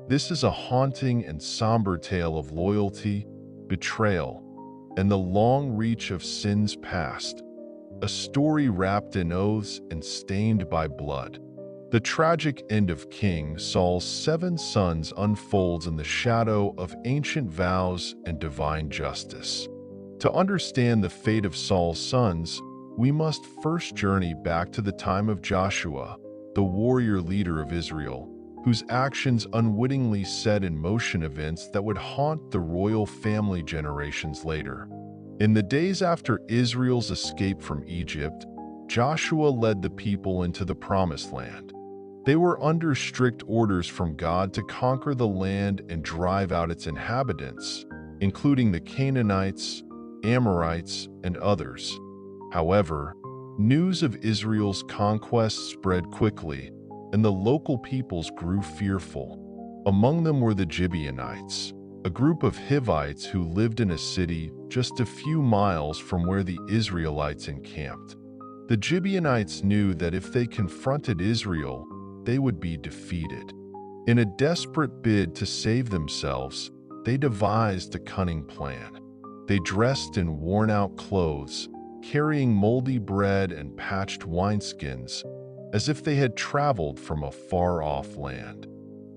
This is a haunting and somber tale of loyalty, betrayal, and the long reach of sins past, a story wrapped in oaths and stained by blood. The tragic end of King Saul's 7 sons unfolds in the shadow of ancient vows and divine justice. To understand the fate of Saul's sons, we must first journey back to the time of Joshua, the warrior leader of Israel, whose actions unwittingly set in motion events that would haunt the royal family generations later. In the days after Israel's escape from Egypt, Joshua led the people into the Promised Land. They were under strict orders from God to conquer the land and drive out its inhabitants, including the Canaanites, Amorites, and others. However, news of Israel's conquest spread quickly, and the local peoples grew fearful. Among them were the Gibeonites, a group of Hivites who lived in a city just a few miles from where the Israelites encamped. The Gibeonites knew that if they confronted Israel, they would be defeated. In a desperate bid to save themselves, they devised a cunning plan. They dressed in worn-out clothes, carrying moldy bread and patched wineskins, as if they had traveled from a far-off land.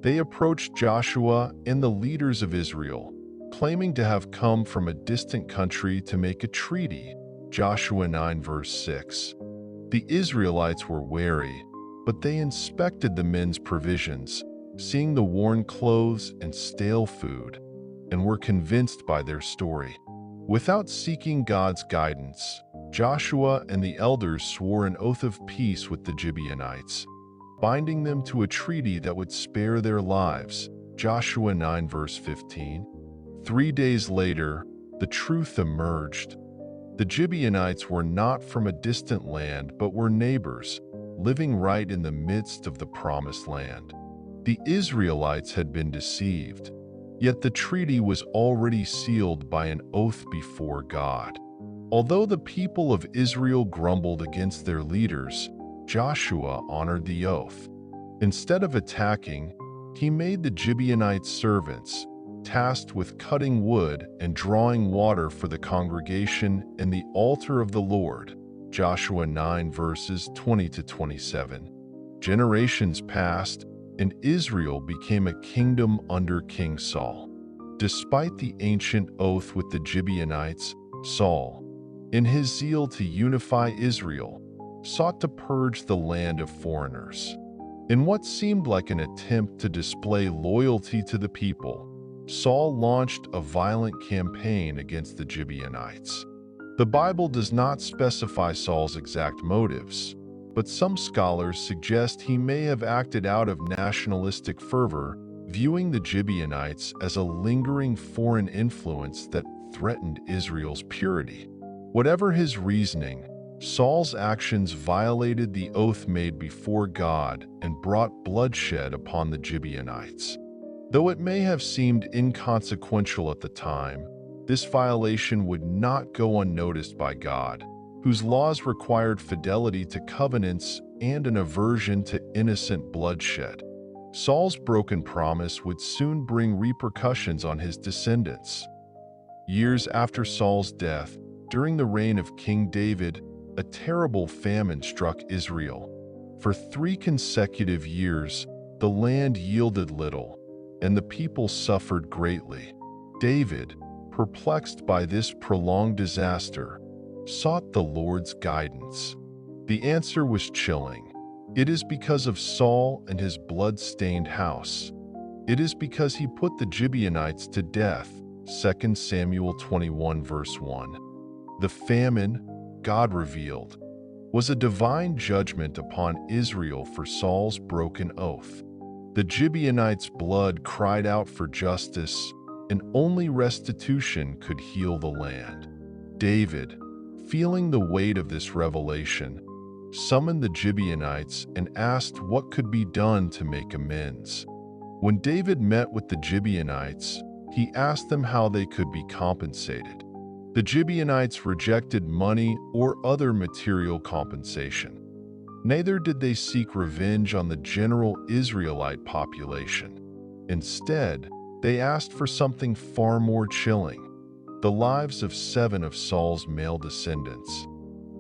They approached Joshua and the leaders of Israel, claiming to have come from a distant country to make a treaty. Joshua 9 verse 6. The Israelites were wary, but they inspected the men's provisions, seeing the worn clothes and stale food, and were convinced by their story. Without seeking God's guidance, Joshua and the elders swore an oath of peace with the Gibeonites, binding them to a treaty that would spare their lives. Joshua 9 verse 15. 3 days later, the truth emerged. The Gibeonites were not from a distant land but were neighbors, living right in the midst of the Promised Land. The Israelites had been deceived, yet the treaty was already sealed by an oath before God. Although the people of Israel grumbled against their leaders, Joshua honored the oath. Instead of attacking, he made the Gibeonites servants, tasked with cutting wood and drawing water for the congregation and the altar of the Lord. Joshua 9 verses 20 to 27. Generations passed, and Israel became a kingdom under King Saul. Despite the ancient oath with the Gibeonites, Saul, in his zeal to unify Israel, sought to purge the land of foreigners. In what seemed like an attempt to display loyalty to the people, Saul launched a violent campaign against the Gibeonites. The Bible does not specify Saul's exact motives, but some scholars suggest he may have acted out of nationalistic fervor, viewing the Gibeonites as a lingering foreign influence that threatened Israel's purity. Whatever his reasoning, Saul's actions violated the oath made before God and brought bloodshed upon the Gibeonites. Though it may have seemed inconsequential at the time, this violation would not go unnoticed by God, whose laws required fidelity to covenants and an aversion to innocent bloodshed. Saul's broken promise would soon bring repercussions on his descendants. Years after Saul's death, during the reign of King David, a terrible famine struck Israel. For 3 consecutive years, the land yielded little, and the people suffered greatly. David, perplexed by this prolonged disaster, sought the Lord's guidance. The answer was chilling. It is because of Saul and his blood-stained house. It is because he put the Gibeonites to death. 2 Samuel 21 verse 1. The famine, God revealed, was a divine judgment upon Israel for Saul's broken oath. The Gibeonites' blood cried out for justice, and only restitution could heal the land. David, feeling the weight of this revelation, summoned the Gibeonites and asked what could be done to make amends. When David met with the Gibeonites, he asked them how they could be compensated. The Gibeonites rejected money or other material compensation. Neither did they seek revenge on the general Israelite population. Instead, they asked for something far more chilling: the lives of 7 of Saul's male descendants.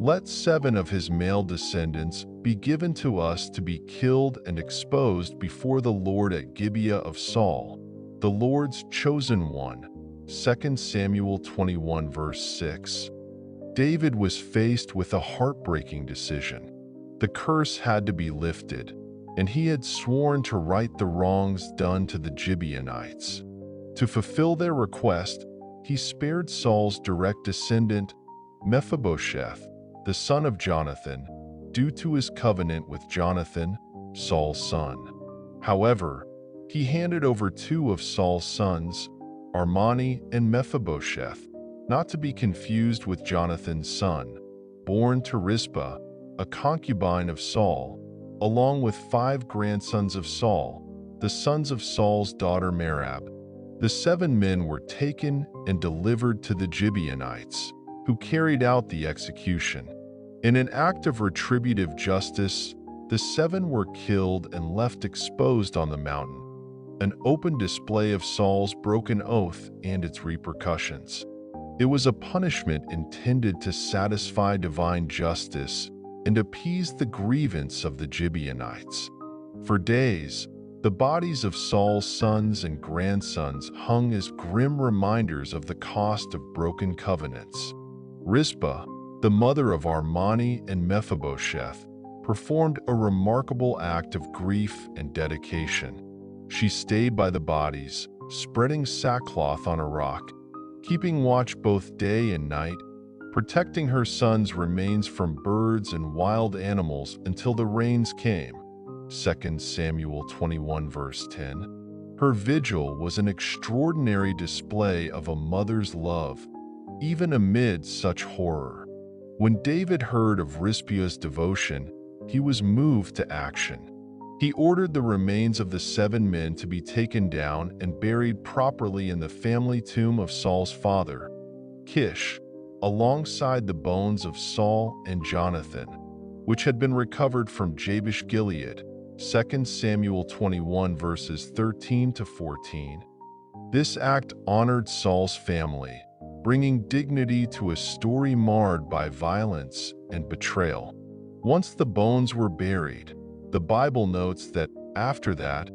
Let 7 of his male descendants be given to us to be killed and exposed before the Lord at Gibeah of Saul, the Lord's chosen one. 2 Samuel 21 verse 6. David was faced with a heartbreaking decision. The curse had to be lifted, and he had sworn to right the wrongs done to the Gibeonites. To fulfill their request, he spared Saul's direct descendant, Mephibosheth, the son of Jonathan, due to his covenant with Jonathan, Saul's son. However, he handed over 2 of Saul's sons, Armani and Mephibosheth, not to be confused with Jonathan's son, born to Rizpah, a concubine of Saul, along with 5 grandsons of Saul, the sons of Saul's daughter Merab. The 7 men were taken and delivered to the Gibeonites, who carried out the execution. In an act of retributive justice, the 7 were killed and left exposed on the mountain, an open display of Saul's broken oath and its repercussions. It was a punishment intended to satisfy divine justice and appease the grievance of the Gibeonites. For days, the bodies of Saul's sons and grandsons hung as grim reminders of the cost of broken covenants. Rizpah, the mother of Armani and Mephibosheth, performed a remarkable act of grief and dedication. She stayed by the bodies, spreading sackcloth on a rock, keeping watch both day and night, protecting her son's remains from birds and wild animals until the rains came. 2 Samuel 21 verse 10. Her vigil was an extraordinary display of a mother's love, even amid such horror. When David heard of Rizpah's devotion, he was moved to action. He ordered the remains of the 7 men to be taken down and buried properly in the family tomb of Saul's father, Kish, alongside the bones of Saul and Jonathan, which had been recovered from Jabesh Gilead. 2 Samuel 21 verses 13 to 14. This act honored Saul's family, bringing dignity to a story marred by violence and betrayal. Once the bones were buried, the Bible notes that, after that,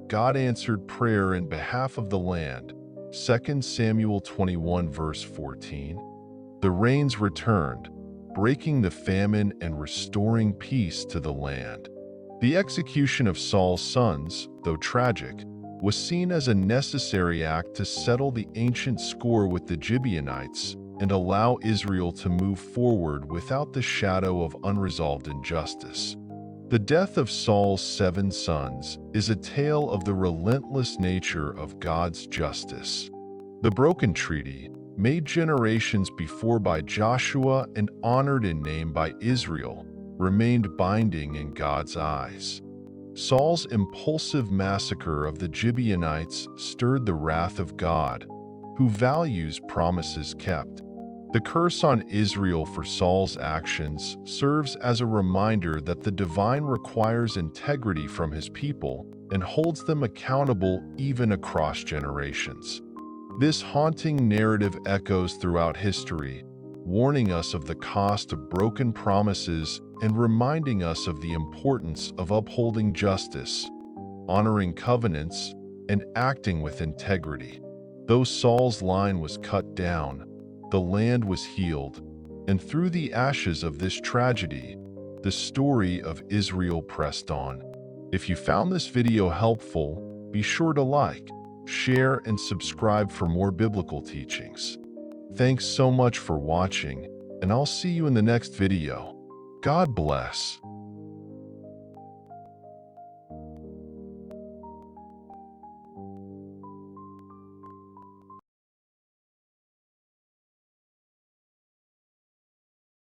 God answered prayer in behalf of the land. 2 Samuel 21 verse 14. The rains returned, breaking the famine and restoring peace to the land. The execution of Saul's sons, though tragic, was seen as a necessary act to settle the ancient score with the Gibeonites and allow Israel to move forward without the shadow of unresolved injustice. The death of Saul's 7 sons is a tale of the relentless nature of God's justice. The broken treaty, made generations before by Joshua and honored in name by Israel, remained binding in God's eyes. Saul's impulsive massacre of the Gibeonites stirred the wrath of God, who values promises kept. The curse on Israel for Saul's actions serves as a reminder that the divine requires integrity from his people and holds them accountable even across generations. This haunting narrative echoes throughout history, warning us of the cost of broken promises and reminding us of the importance of upholding justice, honoring covenants, and acting with integrity. Though Saul's line was cut down, the land was healed, and through the ashes of this tragedy, the story of Israel pressed on. If you found this video helpful, be sure to like, share, and subscribe for more biblical teachings. Thanks so much for watching, and I'll see you in the next video. God bless.